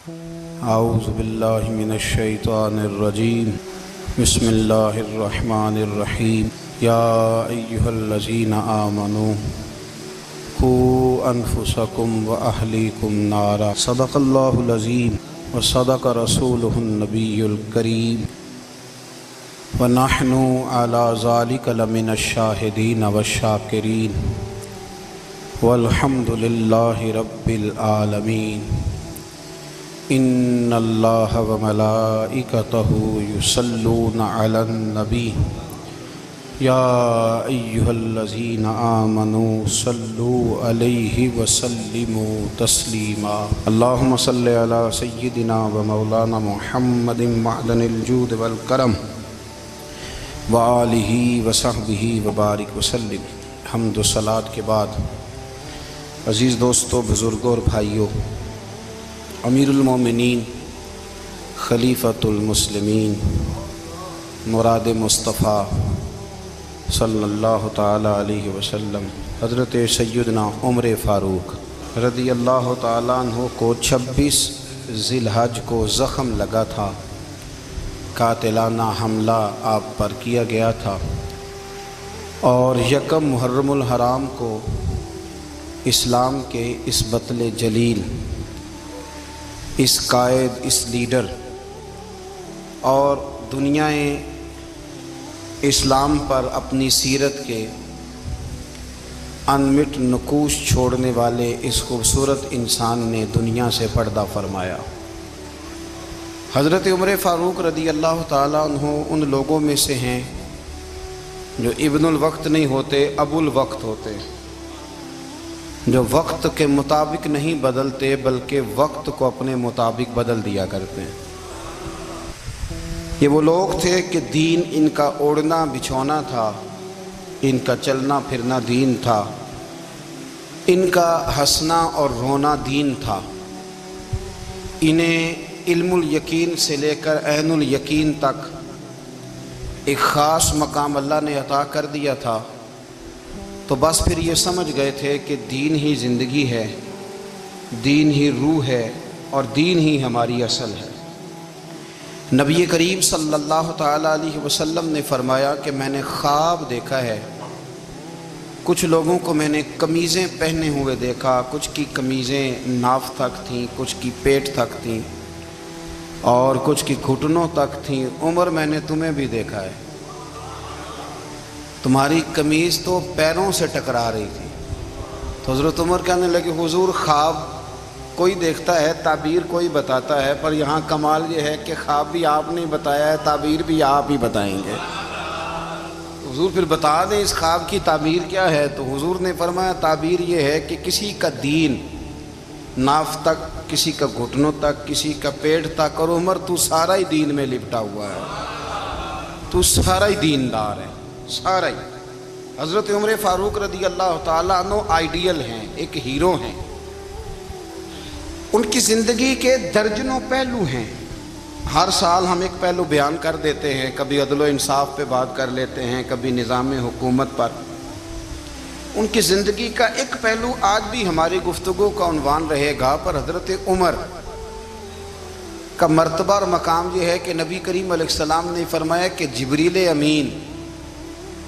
اعوذ باللہ من الشیطان الرجیم بسم اللہ الرحمن الرحیم یا ایہا الذین آمنوا قوا انفسکم واہلیکم نارا صدق اللہ العظیم وصدق رسولہ النبی الکریم ونحن علی ذلک لمن الشاہدین والشاکرین والحمد للہ رب العالمین ان اللہ وملائکتہ یصلون علی النبی یا ایہا الذین آمنوا صلوا علیہ وسلموا تسلیما اللہم صلی علی سیدنا ومولانا محمد معدن الجود والکرم وآلہ وصحبہ وبارک وسلم۔ حمد و صلاۃ کے بعد عزیز دوستو، بزرگوں اور بھائیوں، امیر المومنین خلیفۃ المسلمین مراد مصطفیٰ صلی اللہ تعالی علیہ وسلم حضرت سیدنا عمر فاروق رضی اللہ تعالیٰ عنہ کو 26 ذی الحج کو زخم لگا تھا، قاتلانہ حملہ آپ پر کیا گیا تھا، اور یکم محرم الحرام کو اسلام کے اس بطل جلیل، اس قائد، اس لیڈر اور دنیائے اسلام پر اپنی سیرت کے انمٹ نقوش چھوڑنے والے اس خوبصورت انسان نے دنیا سے پردہ فرمایا۔ حضرت عمر فاروق رضی اللہ تعالیٰ عنہ ان لوگوں میں سے ہیں جو ابن الوقت نہیں ہوتے، ابو الوقت ہوتے، جو وقت کے مطابق نہیں بدلتے بلکہ وقت کو اپنے مطابق بدل دیا کرتے ہیں۔ یہ وہ لوگ تھے کہ دین ان کا اوڑھنا بچھونا تھا، ان کا چلنا پھرنا دین تھا، ان کا ہنسنا اور رونا دین تھا۔ انہیں علم الیقین سے لے کر عین الیقین تک ایک خاص مقام اللہ نے عطا کر دیا تھا، تو بس پھر یہ سمجھ گئے تھے کہ دین ہی زندگی ہے، دین ہی روح ہے، اور دین ہی ہماری اصل ہے۔ نبی کریم صلی اللہ تعالیٰ علیہ وسلم نے فرمایا کہ میں نے خواب دیکھا ہے، کچھ لوگوں کو میں نے قمیضیں پہنے ہوئے دیکھا، کچھ کی قمیضیں ناف تک تھیں، کچھ کی پیٹ تک تھیں، اور کچھ کی گھٹنوں تک تھیں۔ عمر، میں نے تمہیں بھی دیکھا ہے، تمہاری قمیض تو پیروں سے ٹکرا رہی تھی۔ تو حضرت عمر کہنے لگے، حضور خواب کوئی دیکھتا ہے، تعبیر کوئی بتاتا ہے، پر یہاں کمال یہ ہے کہ خواب بھی آپ نے بتایا ہے، تعبیر بھی آپ ہی بتائیں گے۔ حضور پھر بتا دیں اس خواب کی تعبیر کیا ہے؟ تو حضور نے فرمایا تعبیر یہ ہے کہ کسی کا دین ناف تک، کسی کا گھٹنوں تک، کسی کا پیٹ تک، اور عمر تو سارا ہی دین میں لپٹا ہوا ہے، تو سارا ہی دیندار ہے، سارا ہی۔ حضرت عمر فاروق رضی اللہ تعالیٰ عنہ آئیڈیل ہیں، ایک ہیرو ہیں۔ ان کی زندگی کے درجنوں پہلو ہیں، ہر سال ہم ایک پہلو بیان کر دیتے ہیں، کبھی عدل و انصاف پہ بات کر لیتے ہیں، کبھی نظام حکومت پر۔ ان کی زندگی کا ایک پہلو آج بھی ہماری گفتگو کا عنوان رہے گا، پر حضرت عمر کا مرتبہ اور مقام یہ ہے کہ نبی کریم علیہ السلام نے فرمایا کہ جبریل امین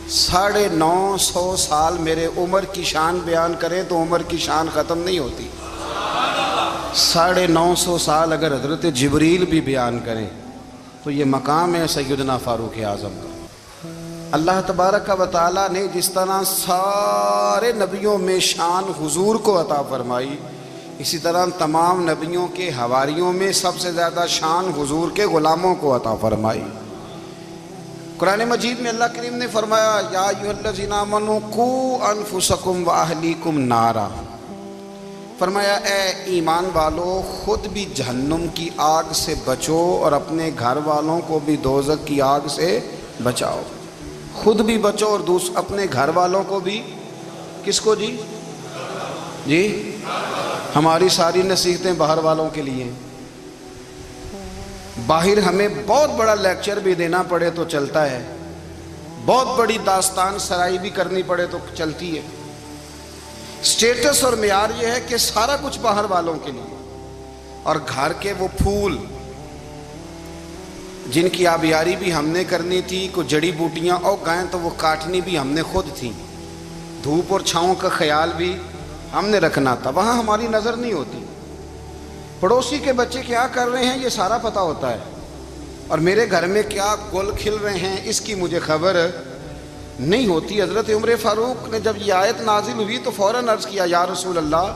950 سال میرے عمر کی شان بیان کریں تو عمر کی شان ختم نہیں ہوتی۔ 950 سال اگر حضرت جبریل بھی بیان کریں تو یہ مقام ہے سیدنا فاروق اعظم کا۔ اللہ تبارک و تعالیٰ نے جس طرح سارے نبیوں میں شان حضور کو عطا فرمائی، اسی طرح تمام نبیوں کے حواریوں میں سب سے زیادہ شان حضور کے غلاموں کو عطا فرمائی۔ قرآن مجید میں اللہ کریم نے فرمایا یا ایھا الذین آمنوا قوا انفسکم واہلیکم نارا، فرمایا اے ایمان والو، خود بھی جہنم کی آگ سے بچو اور اپنے گھر والوں کو بھی دوزخ کی آگ سے بچاؤ۔ خود بھی بچو اور اپنے گھر والوں کو بھی، کس کو جی؟ ہماری ساری نصیحتیں باہر والوں کے لیے۔ باہر ہمیں بہت بڑا لیکچر بھی دینا پڑے تو چلتا ہے، بہت بڑی داستان سرائی بھی کرنی پڑے تو چلتی ہے، سٹیٹس اور معیار یہ ہے کہ سارا کچھ باہر والوں کے لیے، اور گھر کے وہ پھول جن کی آبیاری بھی ہم نے کرنی تھی، کوئی جڑی بوٹیاں اور گائیں تو وہ کاٹنی بھی ہم نے خود تھی، دھوپ اور چھاؤں کا خیال بھی ہم نے رکھنا تھا، وہاں ہماری نظر نہیں ہوتی۔ پڑوسی کے بچے کیا کر رہے ہیں یہ سارا پتہ ہوتا ہے، اور میرے گھر میں کیا گل کھل رہے ہیں اس کی مجھے خبر نہیں ہوتی۔ حضرت عمر فاروق نے جب یہ آیت نازل ہوئی تو فوراً عرض کیا، یا رسول اللہ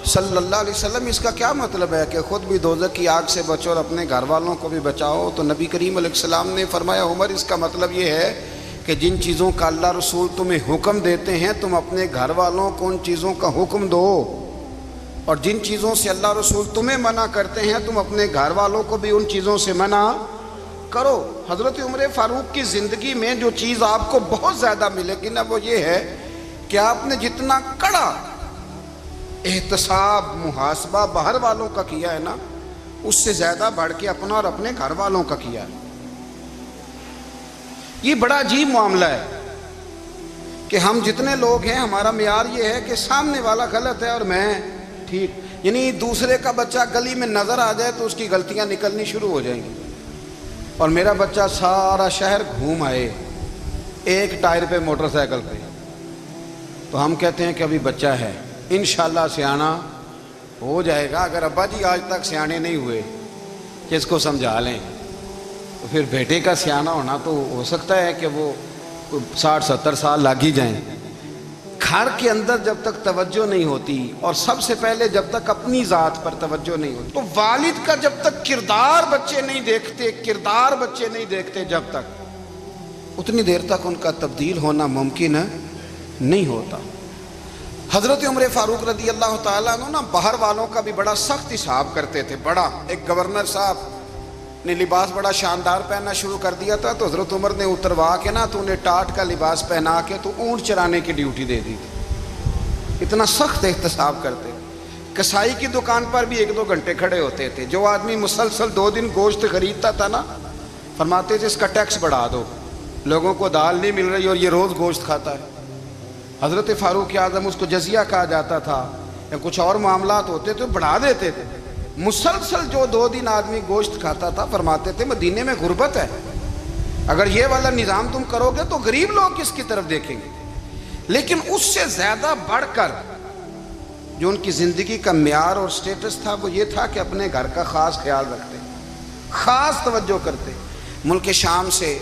صلی اللہ علیہ وسلم، اس کا کیا مطلب ہے کہ خود بھی دوزخ کی آگ سے بچو اور اپنے گھر والوں کو بھی بچاؤ؟ تو نبی کریم علیہ السلام نے فرمایا، عمر اس کا مطلب یہ ہے کہ جن چیزوں کا اللہ رسول تمہیں حکم دیتے ہیں تم اپنے گھر والوں کو ان چیزوں کا حکم دو، اور جن چیزوں سے اللہ رسول تمہیں منع کرتے ہیں تم اپنے گھر والوں کو بھی ان چیزوں سے منع کرو۔ حضرت عمر فاروق کی زندگی میں جو چیز آپ کو بہت زیادہ ملے گی نا، وہ یہ ہے کہ آپ نے جتنا کڑا احتساب محاسبہ باہر والوں کا کیا ہے نا، اس سے زیادہ بڑھ کے اپنا اور اپنے گھر والوں کا کیا ہے۔ یہ بڑا عجیب معاملہ ہے کہ ہم جتنے لوگ ہیں ہمارا معیار یہ ہے کہ سامنے والا غلط ہے اور میں ٹھیک، یعنی دوسرے کا بچہ گلی میں نظر آ جائے تو اس کی غلطیاں نکلنی شروع ہو جائیں گی، اور میرا بچہ سارا شہر گھوم آئے ایک ٹائر پہ موٹر سائیکل پہ، تو ہم کہتے ہیں کہ ابھی بچہ ہے، انشاءاللہ سیانا ہو جائے گا۔ اگر ابا جی آج تک سیانے نہیں ہوئے کہ اس کو سمجھا لیں، تو پھر بیٹے کا سیانا ہونا تو ہو سکتا ہے کہ وہ 60-70 سال لگ ہی جائیں۔ گھر کے اندر جب تک توجہ نہیں ہوتی، اور سب سے پہلے جب تک اپنی ذات پر توجہ نہیں ہوتی، تو والد کا جب تک کردار بچے نہیں دیکھتے جب تک، اتنی دیر تک ان کا تبدیل ہونا ممکن نہیں ہوتا۔ حضرت عمر فاروق رضی اللہ تعالیٰ عنہ نا باہر والوں کا بھی بڑا سخت حساب کرتے تھے۔ بڑا ایک گورنر صاحب نے لباس بڑا شاندار پہننا شروع کر دیا تھا، تو حضرت عمر نے اتروا کے نا تو انہیں ٹاٹ کا لباس پہنا کے تو اونٹ چرانے کی ڈیوٹی دے دی تھی۔ اتنا سخت احتساب کرتے۔ کسائی کی دکان پر بھی 1-2 گھنٹے کھڑے ہوتے تھے۔ جو آدمی مسلسل 2 دن گوشت خریدتا تھا نا، فرماتے تھے اس کا ٹیکس بڑھا دو، لوگوں کو دال نہیں مل رہی اور یہ روز گوشت کھاتا ہے۔ حضرت فاروق اعظم، اس کو جزیہ کہا جاتا تھا، یا کچھ اور معاملات ہوتے تھے بڑھا دیتے تھے۔ مسلسل جو 2 دن آدمی گوشت کھاتا تھا، فرماتے تھے مدینے میں غربت ہے، اگر یہ والا نظام تم کرو گے تو غریب لوگ کس کی طرف دیکھیں گے۔ لیکن اس سے زیادہ بڑھ کر جو ان کی زندگی کا معیار اور سٹیٹس تھا وہ یہ تھا کہ اپنے گھر کا خاص خیال رکھتے، خاص توجہ کرتے۔ ملک شام سے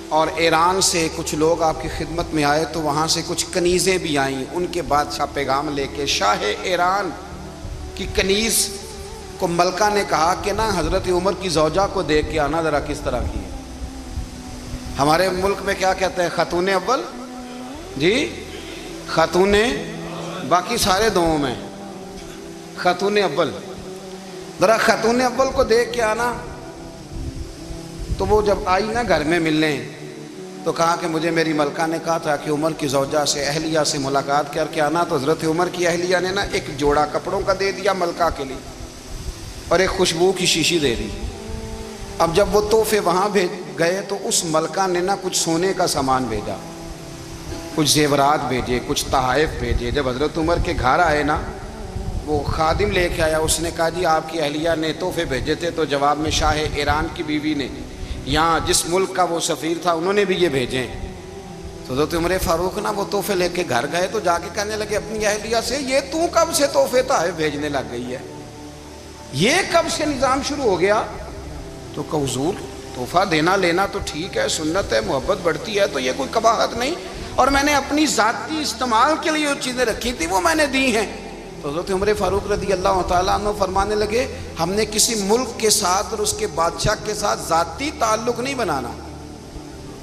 اور ایران سے کچھ لوگ آپ کی خدمت میں آئے، تو وہاں سے کچھ کنیزیں بھی آئیں، ان کے بادشاہ پیغام لے کے۔ شاہ ایران کی کنیز کو ملکہ نے کہا کہ نا حضرت عمر کی زوجہ کو دیکھ کے آنا ذرا کس طرح کی ہے۔ ہمارے ملک میں کیا کہتے ہیں، خاتون اول، جی خاتون، باقی سارے دوؤں میں خاتون اول، ذرا خاتون اول کو دیکھ کے آنا۔ تو وہ جب آئی نا گھر میں ملنے، تو کہا کہ مجھے میری ملکہ نے کہا تھا کہ عمر کی زوجہ سے، اہلیہ سے ملاقات کر کے آنا۔ تو حضرت عمر کی اہلیہ نے نا ایک جوڑا کپڑوں کا دے دیا ملکہ کے لیے، اور ایک خوشبو کی شیشی دے دی۔ اب جب وہ تحفے وہاں بھیج گئے تو اس ملکہ نے نا کچھ سونے کا سامان بھیجا، کچھ زیورات بھیجے، کچھ تحائف بھیجے۔ جب حضرت عمر کے گھر آئے نا، وہ خادم لے کے آیا، اس نے کہا جی آپ کی اہلیہ نے تحفے بھیجے تھے، تو جواب میں شاہ ایران کی بیوی نے، یہاں جس ملک کا وہ سفیر تھا، انہوں نے بھی یہ بھیجے۔ تو حضرت عمر فاروق نا وہ تحفے لے کے گھر گئے، تو جا کے کہنے لگے اپنی اہلیہ سے، یہ تو کب سے تحفے تحائف بھیجنے لگ گئی ہے، یہ کب سے نظام شروع ہو گیا؟ تو کہ حضور تحفہ دینا لینا تو ٹھیک ہے، سنت ہے، محبت بڑھتی ہے، تو یہ کوئی قباحت نہیں، اور میں نے اپنی ذاتی استعمال کے لیے جو چیزیں رکھی تھی وہ میں نے دی ہیں۔ تو حضرت عمر فاروق رضی اللہ تعالیٰ عنہ فرمانے لگے، ہم نے کسی ملک کے ساتھ اور اس کے بادشاہ کے ساتھ ذاتی تعلق نہیں بنانا،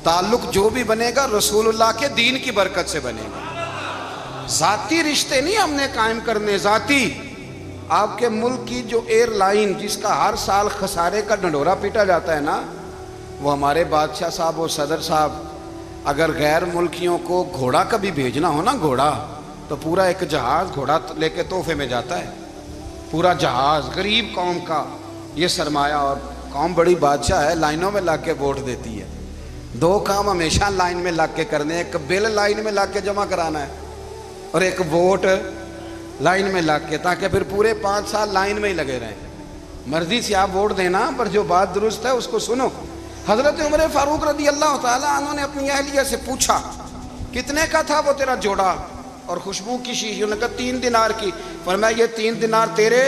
تعلق جو بھی بنے گا رسول اللہ کے دین کی برکت سے بنے گا، ذاتی رشتے نہیں ہم نے قائم کرنے۔ ذاتی آپ کے ملک کی جو ایئر لائن جس کا ہر سال خسارے کا ڈنڈورا پیٹا جاتا ہے نا، وہ ہمارے بادشاہ صاحب اور صدر صاحب اگر غیر ملکیوں کو گھوڑا کبھی بھیجنا ہو نا، گھوڑا، تو پورا ایک جہاز گھوڑا لے کے تحفے میں جاتا ہے، پورا جہاز غریب قوم کا یہ سرمایہ، اور قوم بڑی بادشاہ ہے، لائنوں میں لگ کے ووٹ دیتی ہے۔ 2 کام ہمیشہ لائن میں لگ کے کرنے، ایک بل لائن میں لگ کے جمع کرانا ہے، اور ایک ووٹ لائن میں لگ کے، تاکہ پھر پورے 5 سال لائن میں ہی لگے رہیں۔ مرضی سے آپ ووٹ دینا، پر جو بات درست ہے اس کو سنو۔ حضرت عمر فاروق رضی اللہ تعالیٰ عنہ نے اپنی اہلیہ سے پوچھا کتنے کا تھا وہ تیرا جوڑا اور خوشبو کی شیشی؟ انہوں نے کہا 3 دینار کی۔ فرمایا یہ 3 دینار تیرے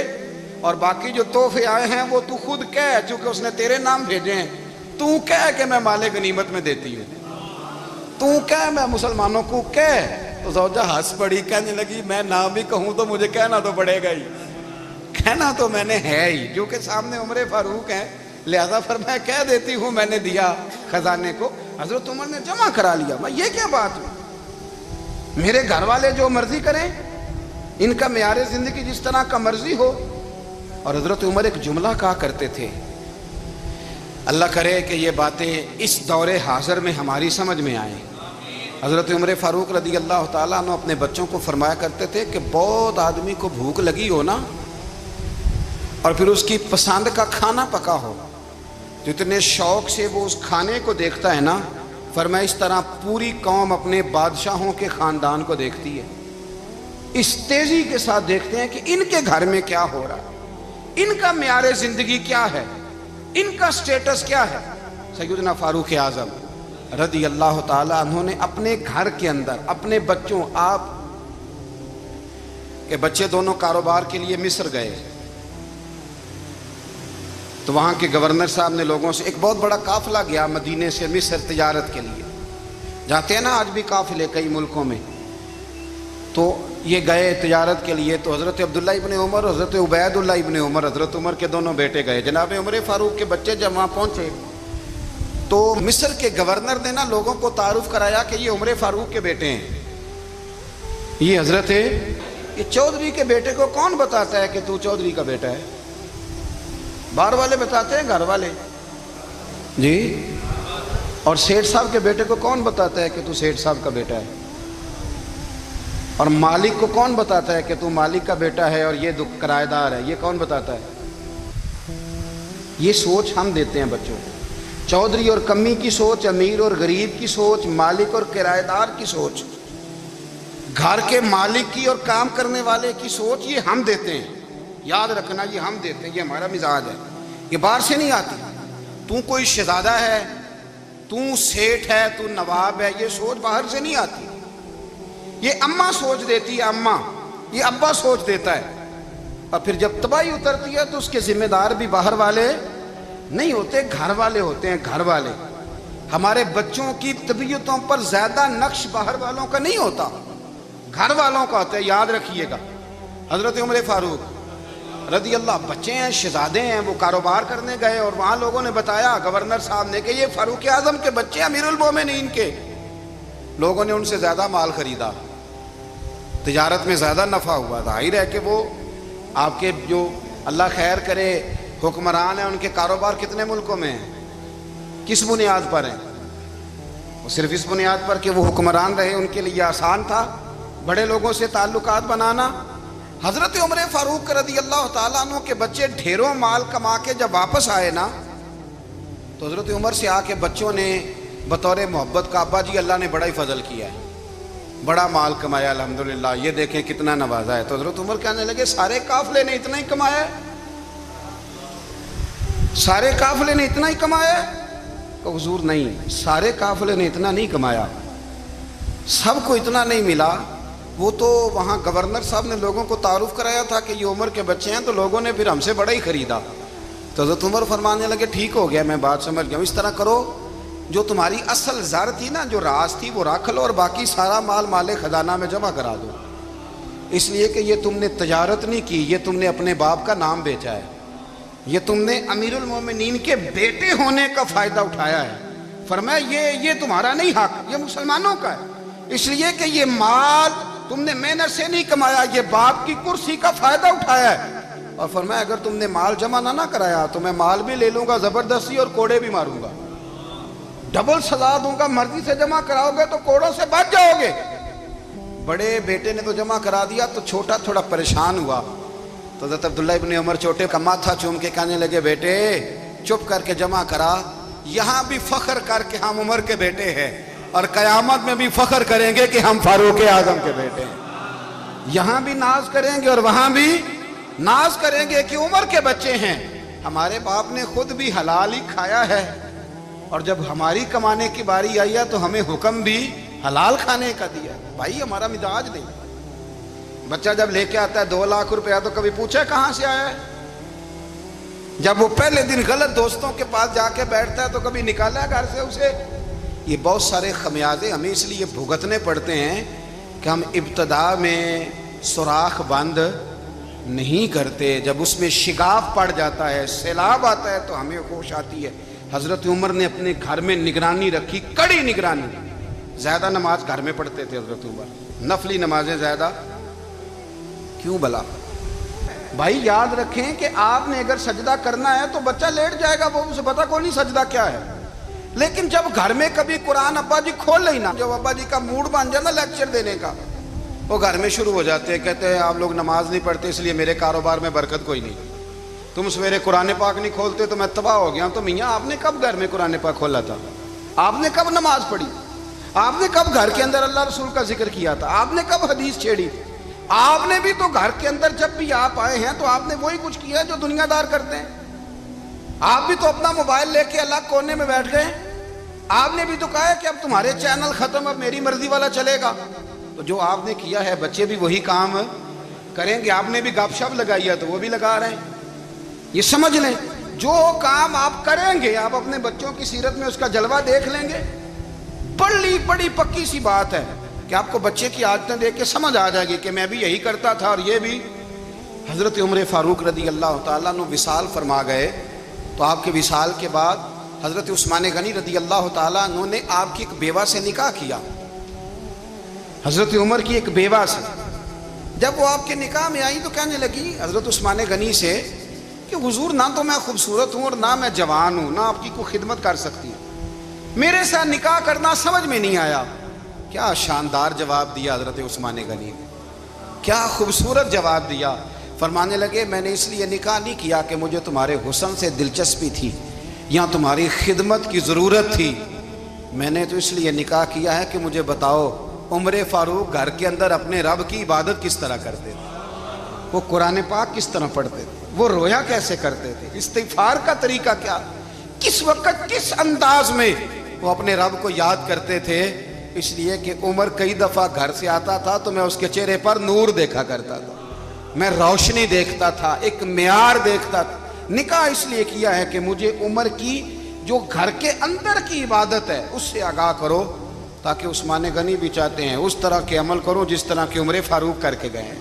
اور باقی جو تحفے آئے ہیں وہ تو خود کہہ، چونکہ اس نے تیرے نام بھیجے ہیں، تو کہہ کہ میں مال غنیمت میں دیتی ہوں، تو کہہ میں مسلمانوں کو کہہ۔ تو زوجہ ہنس پڑی، کہنے لگی میں نہ بھی کہوں تو مجھے کہنا تو پڑے گا ہی، کہنا تو میں نے ہے ہی، کیونکہ سامنے عمر فاروق ہیں، لہذا فرمایا کہہ دیتی ہوں میں نے دیا خزانے کو۔ حضرت عمر نے جمع کرا لیا۔ میں یہ کیا بات ہے، میرے گھر والے جو مرضی کریں، ان کا معیار زندگی جس طرح کا مرضی ہو۔ اور حضرت عمر ایک جملہ کہا کرتے تھے، اللہ کرے کہ یہ باتیں اس دور حاضر میں ہماری سمجھ میں آئیں۔ حضرت عمر فاروق رضی اللہ تعالیٰ عنہ اپنے بچوں کو فرمایا کرتے تھے کہ بہت آدمی کو بھوک لگی ہو نا، اور پھر اس کی پسند کا کھانا پکا ہو، جتنے شوق سے وہ اس کھانے کو دیکھتا ہے نا، فرمایا اس طرح پوری قوم اپنے بادشاہوں کے خاندان کو دیکھتی ہے، اس تیزی کے ساتھ دیکھتے ہیں کہ ان کے گھر میں کیا ہو رہا ہے، ان کا معیار زندگی کیا ہے، ان کا سٹیٹس کیا ہے۔ سیدنا فاروق اعظم رضی اللہ تعالیٰ عنہ نے اپنے گھر کے اندر اپنے بچوں، آپ کے بچے دونوں کاروبار کے لیے مصر گئے، تو وہاں کے گورنر صاحب نے لوگوں سے، ایک بہت بڑا قافلہ گیا مدینے سے مصر تجارت کے لیے، جاتے ہیں نا آج بھی قافلے کئی ملکوں میں، تو یہ گئے تجارت کے لیے۔ تو حضرت عبداللہ ابن عمر، حضرت عبید اللہ ابن عمر، حضرت عمر کے دونوں بیٹے گئے۔ جناب عمر فاروق کے بچے جب وہاں پہنچے تو مصر کے گورنر نے نا لوگوں کو تعارف کرایا کہ یہ عمر فاروق کے بیٹے ہیں، یہ حضرت ہے، یہ چودھری کے بیٹے کو کون بتاتا ہے کہ تو چودھری کا بیٹا ہے؟ باہر والے بتاتے ہیں، گھر والے جی۔ اور سیٹھ صاحب کے بیٹے کو کون بتاتا ہے کہ تو سیٹھ صاحب کا بیٹا ہے؟ اور مالک کو کون بتاتا ہے کہ تو مالک کا بیٹا ہے اور یہ کرایہ دار ہے؟ یہ کون بتاتا ہے؟ یہ سوچ ہم دیتے ہیں بچوں کو، چودھری اور کمی کی سوچ، امیر اور غریب کی سوچ، مالک اور کرایہ دار کی سوچ، گھر کے مالک کی اور کام کرنے والے کی سوچ، یہ ہم دیتے ہیں۔ یاد رکھنا، یہ ہم دیتے ہیں، یہ ہمارا مزاج ہے، یہ باہر سے نہیں آتی۔ تو کوئی شہزادہ ہے، تو سیٹھ ہے، تو نواب ہے، یہ سوچ باہر سے نہیں آتی، یہ اماں سوچ دیتی ہے، اماں، یہ ابا سوچ دیتا ہے۔ اور پھر جب تباہی اترتی ہے تو اس کے ذمہ دار بھی باہر والے نہیں ہوتے، گھر والے ہوتے ہیں، گھر والے۔ ہمارے بچوں کی طبیعتوں پر زیادہ نقش باہر والوں کا نہیں ہوتا، گھر والوں کا ہوتا ہے، یاد رکھیے گا۔ حضرت عمر فاروق رضی اللہ، بچے ہیں، شہزادے ہیں، وہ کاروبار کرنے گئے اور وہاں لوگوں نے بتایا گورنر صاحب نے کہ یہ فاروق اعظم کے بچے امیر المومنین کے۔ لوگوں نے ان سے زیادہ مال خریدا، تجارت میں زیادہ نفع ہوا، ظاہر ہے کہ وہ آپ کے جو اللہ خیر کرے حکمران ہیں، ان کے کاروبار کتنے ملکوں میں ہیں، کس بنیاد پر ہیں؟ وہ صرف اس بنیاد پر کہ وہ حکمران رہے، ان کے لیے آسان تھا بڑے لوگوں سے تعلقات بنانا۔ حضرت عمر فاروق رضی اللہ تعالیٰ عنہ کے بچے ڈھیروں مال کما کے جب واپس آئے نا، تو حضرت عمر سے آ کے بچوں نے بطور محبت کا، ابا جی اللہ نے بڑا ہی فضل کیا ہے، بڑا مال کمایا الحمدللہ، یہ دیکھیں کتنا نوازا ہے۔ تو حضرت عمر کہنے لگے سارے قافلے نے اتنا ہی کمایا ہے؟ سارے قافلے نے اتنا ہی کمایا ہے؟ کہ حضور نہیں، سارے قافلے نے اتنا نہیں کمایا، سب کو اتنا نہیں ملا۔ وہ تو وہاں گورنر صاحب نے لوگوں کو تعارف کرایا تھا کہ یہ عمر کے بچے ہیں، تو لوگوں نے پھر ہم سے بڑا ہی خریدا۔ تو حضرت عمر فرمانے لگے ٹھیک ہو گیا، میں بات سمجھ گیا ہوں، اس طرح کرو، جو تمہاری اصل زر تھی نا، جو راز تھی، وہ رکھ لو اور باقی سارا مال خزانہ میں جمع کرا دو، اس لیے کہ یہ تم نے تجارت نہیں کی، یہ تم نے اپنے باپ کا نام بیچا ہے، یہ تم نے امیر المومنین کے بیٹے ہونے کا فائدہ اٹھایا ہے۔ فرمایا یہ تمہارا نہیں حق، یہ مسلمانوں کا ہے، اس لیے کہ یہ مال تم نے محنت سے نہیں کمایا، یہ باپ کی کرسی کا فائدہ اٹھایا ہے۔ اور فرمایا اگر تم نے مال جمع نہ کرایا تو میں مال بھی لے لوں گا زبردستی اور کوڑے بھی ماروں گا، ڈبل سزا دوں گا، مرضی سے جمع کراؤ گے تو کوڑوں سے بچ جاؤ گے۔ بڑے بیٹے نے تو جمع کرا دیا، تو چھوٹا تھوڑا پریشان ہوا، تو حضرت عبداللہ ابن عمر چھوٹے کا ماتھا چوم کے کہنے لگے بیٹے چپ کر کے جمع کرا، یہاں بھی فخر کر کے ہم عمر کے بیٹے ہیں، اور قیامت میں بھی فخر کریں گے کہ ہم فاروق اعظم کے بیٹے ہیں۔ یہاں بھی ناز کریں گے اور وہاں بھی ناز کریں گے کہ عمر کے بچے ہیں، ہمارے باپ نے خود بھی حلال ہی کھایا ہے، اور جب ہماری کمانے کی باری آئی ہے تو ہمیں حکم بھی حلال کھانے کا دیا۔ بھائی ہمارا مزاج نہیں۔ بچہ جب لے کے آتا ہے 2 لاکھ روپیہ تو کبھی پوچھے کہاں سے آیا ہے؟ جب وہ پہلے دن غلط دوستوں کے پاس جا کے بیٹھتا ہے تو کبھی نکالا ہے گھر سے اسے؟ یہ بہت سارے خمیازے ہمیں اس لیے بھگتنے پڑتے ہیں کہ ہم ابتدا میں سوراخ بند نہیں کرتے، جب اس میں شگاف پڑ جاتا ہے، سیلاب آتا ہے تو ہمیں ہوش آتی ہے۔ حضرت عمر نے اپنے گھر میں نگرانی رکھی، کڑی نگرانی۔ زیادہ نماز گھر میں پڑھتے تھے حضرت عمر، نفلی نمازیں زیادہ کیوں بلا؟ بھائی یاد رکھیں کہ آپ نے اگر سجدہ کرنا ہے تو بچہ لیٹ جائے گا، وہ اسے پتا کوئی نہیں سجدہ کیا ہے، لیکن جب گھر میں کبھی قرآن ابا جی کھول لیں نا، جب ابا جی کا موڈ بن جائے نا لیکچر دینے کا، وہ گھر میں شروع ہو جاتے ہیں، کہتے ہیں آپ لوگ نماز نہیں پڑھتے اس لیے میرے کاروبار میں برکت کوئی نہیں، تم سویرے قرآن پاک نہیں کھولتے تو میں تباہ ہو گیا ہوں۔ تو میاں آپ نے کب گھر میں قرآن پاک کھولا تھا؟ آپ نے کب نماز پڑھی؟ آپ نے کب گھر کے اندر اللہ رسول کا ذکر کیا تھا؟ آپ نے کب حدیث چھیڑی؟ آپ نے بھی تو گھر کے اندر جب بھی آپ آئے ہیں تو آپ نے وہی کچھ کیا ہے جو دنیا دار کرتے ہیں۔ آپ بھی تو اپنا موبائل لے کے الگ کونے میں بیٹھ گئے، آپ نے بھی تو کہا ہے کہ اب تمہارے چینل ختم، اب میری مرضی والا چلے گا۔ تو جو آپ نے کیا ہے بچے بھی وہی کام کریں گے۔ آپ نے بھی گپ شپ لگائی ہے تو وہ بھی لگا رہے ہیں۔ یہ سمجھ لیں جو کام آپ کریں گے آپ اپنے بچوں کی سیرت میں اس کا جلوہ دیکھ لیں گے۔ بڑی پکی سی بات ہے کہ آپ کو بچے کی عادتیں دیکھ کے سمجھ آ جائے گی کہ میں بھی یہی کرتا تھا اور یہ بھی۔ حضرت عمر فاروق رضی اللہ تعالیٰ عنہ وصال فرما گئے تو آپ کے وصال کے بعد حضرت عثمان غنی رضی اللہ تعالیٰ عنہ نے آپ کی ایک بیوہ سے نکاح کیا، حضرت عمر کی ایک بیوہ سے۔ جب وہ آپ کے نکاح میں آئی تو کہنے لگی حضرت عثمان غنی سے کہ حضور نہ تو میں خوبصورت ہوں اور نہ میں جوان ہوں، نہ آپ کی کوئی خدمت کر سکتی ہوں، میرے ساتھ نکاح کرنا سمجھ میں نہیں آیا۔ کیا شاندار جواب دیا حضرت عثمان غنی نے، کیا خوبصورت جواب دیا۔ فرمانے لگے میں نے اس لیے نکاح نہیں کیا کہ مجھے تمہارے حسن سے دلچسپی تھی یا تمہاری خدمت کی ضرورت تھی، میں نے تو اس لیے نکاح کیا ہے کہ مجھے بتاؤ عمر فاروق گھر کے اندر اپنے رب کی عبادت کس طرح کرتے تھے، وہ قرآن پاک کس طرح پڑھتے تھے، وہ رویا کیسے کرتے تھے، استغفار کا طریقہ کیا، کس وقت کس انداز میں وہ اپنے رب کو یاد کرتے تھے۔ اس لیے کہ عمر کئی دفعہ گھر سے آتا تھا تو میں اس کے چہرے پر نور دیکھا کرتا تھا، میں روشنی دیکھتا تھا، ایک معیار دیکھتا تھا۔ نکاح اس لیے کیا ہے کہ مجھے عمر کی جو گھر کے اندر کی عبادت ہے اس سے آگاہ کرو، تاکہ عثمان غنی بھی چاہتے ہیں اس طرح کے عمل کرو جس طرح کہ عمر فاروق کر کے گئے ہیں۔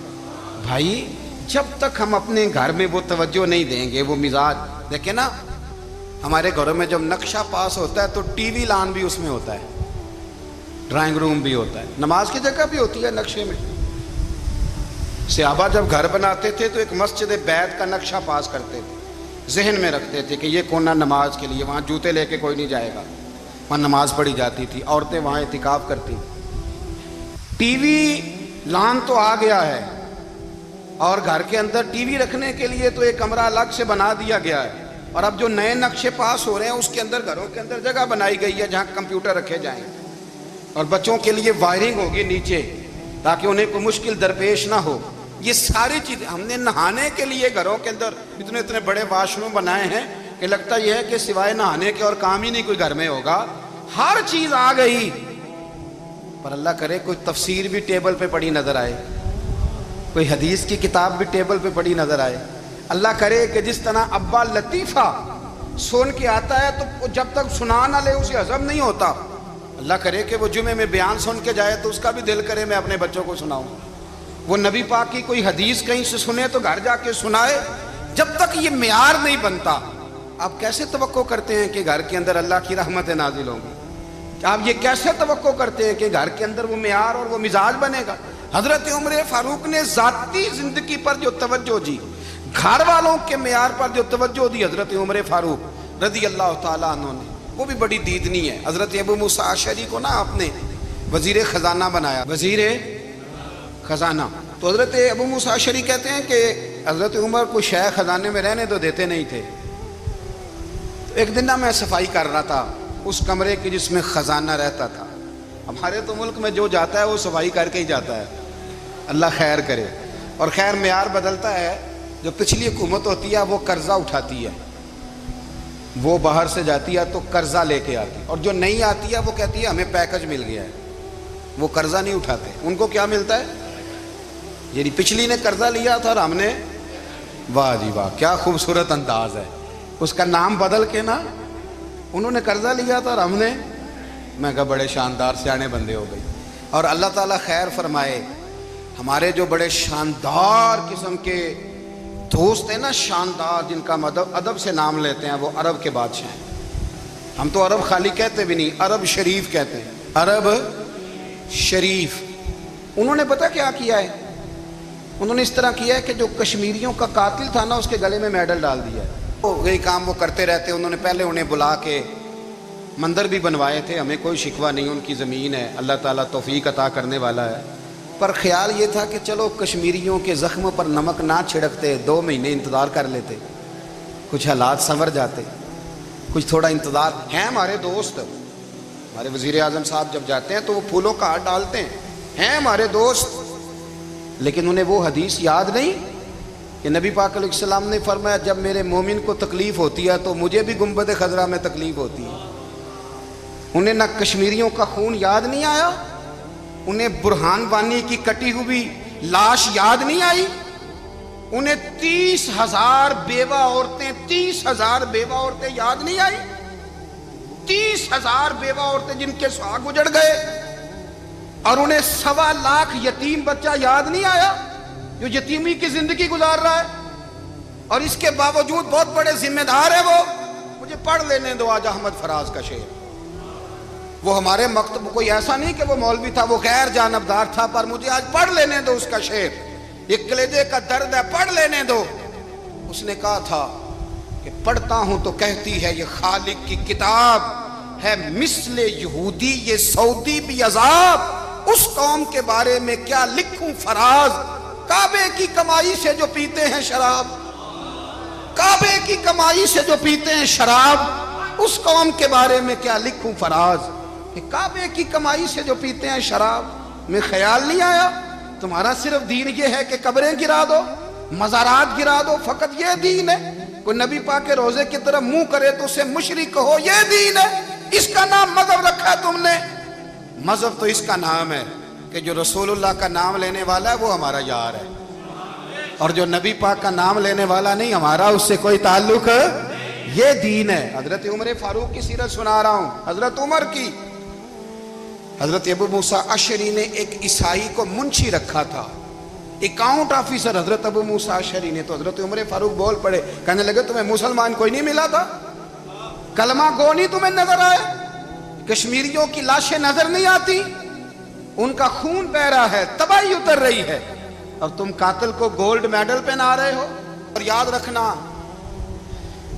بھائی جب تک ہم اپنے گھر میں وہ توجہ نہیں دیں گے، وہ مزاج دیکھیں نا، ہمارے گھروں میں جب نقشہ پاس ہوتا ہے تو ٹی وی لان بھی اس میں ہوتا ہے، ڈرائنگ روم بھی ہوتا ہے، نماز کی جگہ بھی ہوتی ہے نقشے میں۔ صحابہ جب گھر بناتے تھے تو ایک مسجد بیت کا نقشہ پاس کرتے تھے، ذہن میں رکھتے تھے کہ یہ کونا نماز کے لیے، وہاں جوتے لے کے کوئی نہیں جائے گا، وہاں نماز پڑھی جاتی تھی، عورتیں وہاں اعتکاف کرتی۔ ٹی وی لان تو آ گیا ہے اور گھر کے اندر ٹی وی رکھنے کے لیے تو ایک کمرہ الگ سے بنا دیا گیا ہے، اور اب جو نئے نقشے پاس ہو رہے ہیں اس کے اندر گھروں کے اندر جگہ بنائی گئی ہے جہاں کمپیوٹر رکھے جائیں، اور بچوں کے لیے وائرنگ ہوگی نیچے تاکہ انہیں کوئی مشکل درپیش نہ ہو۔ یہ ساری چیزیں ہم نے نہانے کے لیے گھروں کے اندر اتنے بڑے واش روم بنائے ہیں کہ لگتا یہ ہے کہ سوائے نہانے کے اور کام ہی نہیں کوئی گھر میں ہوگا، ہر چیز آ گئی۔ پر اللہ کرے کوئی تفسیر بھی ٹیبل پہ پڑی نظر آئے، کوئی حدیث کی کتاب بھی ٹیبل پہ پڑی نظر آئے۔ اللہ کرے کہ جس طرح ابا لطیفہ سن کے آتا ہے تو جب تک سنا نہ لے اسے ہضم نہیں ہوتا، اللہ کرے کہ وہ جمعے میں بیان سن کے جائے تو اس کا بھی دل کرے میں اپنے بچوں کو سناؤں، وہ نبی پاک کی کوئی حدیث کہیں سے سنے تو گھر جا کے سنائے۔ جب تک یہ معیار نہیں بنتا آپ کیسے توقع کرتے ہیں کہ گھر کے اندر اللہ کی رحمتیں نازل ہوں گی؟ آپ یہ کیسے توقع کرتے ہیں کہ گھر کے اندر وہ معیار اور وہ مزاج بنے گا؟ حضرت عمر فاروق نے ذاتی زندگی پر جو توجہ دی، گھر والوں کے معیار پر جو توجہ دی حضرت عمر فاروق رضی اللہ تعالیٰ عنہ نے، وہ بھی بڑی دیدنی ہے۔ حضرت ابو موسیٰ اشعری کو نا آپ نے وزیر خزانہ بنایا، وزیر خزانہ، تو حضرت ابو موسیٰ اشعری کہتے ہیں کہ حضرت عمر کو شے خزانے میں رہنے تو دیتے نہیں تھے۔ ایک دن میں صفائی کر رہا تھا اس کمرے کی جس میں خزانہ رہتا تھا۔ ہمارے تو ملک میں جو جاتا ہے وہ صفائی کر کے ہی جاتا ہے، اللہ خیر کرے. اور خیر معیار بدلتا ہے. جو پچھلی حکومت ہوتی ہے وہ قرضہ اٹھاتی ہے, وہ باہر سے جاتی ہے تو قرضہ لے کے آتی ہے, اور جو نہیں آتی ہے وہ کہتی ہے ہمیں پیکج مل گیا ہے. وہ قرضہ نہیں اٹھاتے, ان کو کیا ملتا ہے؟ یعنی پچھلی نے قرضہ لیا تھا اور ہم نے, واہ جی واہ کیا خوبصورت انداز ہے. اس کا نام بدل کے نا, انہوں نے قرضہ لیا تھا اور ہم نے, میں کہا بڑے شاندار سیانے بندے ہو گئی. اور اللہ تعالیٰ خیر فرمائے, ہمارے جو بڑے شاندار قسم کے دوست ہیں نا, شاندار, جن کا ادب سے نام لیتے ہیں, وہ عرب کے بادشاہ ہیں. ہم تو عرب خالی کہتے بھی نہیں, عرب شریف کہتے ہیں, عرب شریف. انہوں نے پتہ کیا کیا ہے؟ انہوں نے اس طرح کیا ہے کہ جو کشمیریوں کا قاتل تھا نا, اس کے گلے میں میڈل ڈال دیا ہے. یہی کام وہ کرتے رہتے. انہوں نے پہلے انہیں بلا کے مندر بھی بنوائے تھے, ہمیں کوئی شکوہ نہیں, ان کی زمین ہے, اللہ تعالیٰ توفیق عطا کرنے والا ہے. پر خیال یہ تھا کہ چلو کشمیریوں کے زخم پر نمک نہ چھڑکتے, 2 مہینے انتظار کر لیتے, کچھ حالات سنور جاتے, کچھ تھوڑا انتظار. ہیں ہمارے دوست, ہمارے وزیر اعظم صاحب جب جاتے ہیں تو وہ پھولوں کا ہار ڈالتے ہیں ہمارے دوست. لیکن انہیں وہ حدیث یاد نہیں کہ نبی پاک علیہ السلام نے فرمایا جب میرے مومن کو تکلیف ہوتی ہے تو مجھے بھی گنبد خضرا میں تکلیف ہوتی ہے. انہیں نہ کشمیریوں کا خون یاد نہیں آیا, انہیں برہان وانی کی کٹی ہوئی لاش یاد نہیں آئی, انہیں 30,000 بیوہ عورتیں 30,000 بیوہ عورتیں یاد نہیں آئی, 30,000 بیوہ عورتیں جن کے سہاگ اجڑ گئے, اور انہیں 1.25 لاکھ یتیم بچہ یاد نہیں آیا جو یتیمی کی زندگی گزار رہا ہے. اور اس کے باوجود بہت بڑے ذمہ دار ہے وہ. مجھے پڑھ لینے دو آج احمد فراز کا شعر. وہ ہمارے مکتب کوئی ایسا نہیں کہ وہ مولوی تھا, وہ غیر جانبدار تھا, پر مجھے آج پڑھ لینے دو اس کا شعر. یہ کلیجے کا درد ہے, پڑھ لینے دو. اس نے کہا تھا کہ پڑھتا ہوں تو کہتی ہے یہ خالق کی کتاب ہے, مثل یہودی یہ سعودی بھی عذاب, اس قوم کے بارے میں کیا لکھوں فراز, کعبے کی کمائی سے جو پیتے ہیں شراب, کعبے کی کمائی سے جو پیتے ہیں شراب, اس قوم کے بارے میں کیا لکھوں فراز. کہ کعبے کی کمائی سے جو پیتے ہیں شراب, میں خیال نہیں آیا تمہارا صرف دین یہ ہے کہ قبریں گرا دو, مزارات گرا دو, فقط یہ دین ہے؟ کوئی نبی پاک کے روزے کی طرف منہ کرے تو اسے مشرک کہو, یہ دین ہے؟ اس کا نام مذہب رکھا ہے تم نے. مذہب تو اس کا نام ہے کہ جو رسول اللہ کا نام لینے والا ہے وہ ہمارا یار ہے, اور جو نبی پاک کا نام لینے والا نہیں, ہمارا اس سے کوئی تعلق, یہ دین ہے. حضرت عمر فاروق کی سیرت سنا رہا ہوں, حضرت عمر کی. حضرت ابو موسیٰ اشعری نے ایک عیسائی کو منشی رکھا تھا, اکاؤنٹ آفیسر حضرت ابو موسیٰ اشعری نے. تو حضرت عمر فاروق بول پڑے, کہنے لگے تمہیں مسلمان کوئی نہیں ملا تھا, کلمہ گو نہیں تمہیں نظر آئے, کشمیریوں کی لاشیں نظر نہیں آتی, ان کا خون بہ رہا ہے, تباہی اتر رہی ہے, اور تم قاتل کو گولڈ میڈل پہنا رہے ہو. اور یاد رکھنا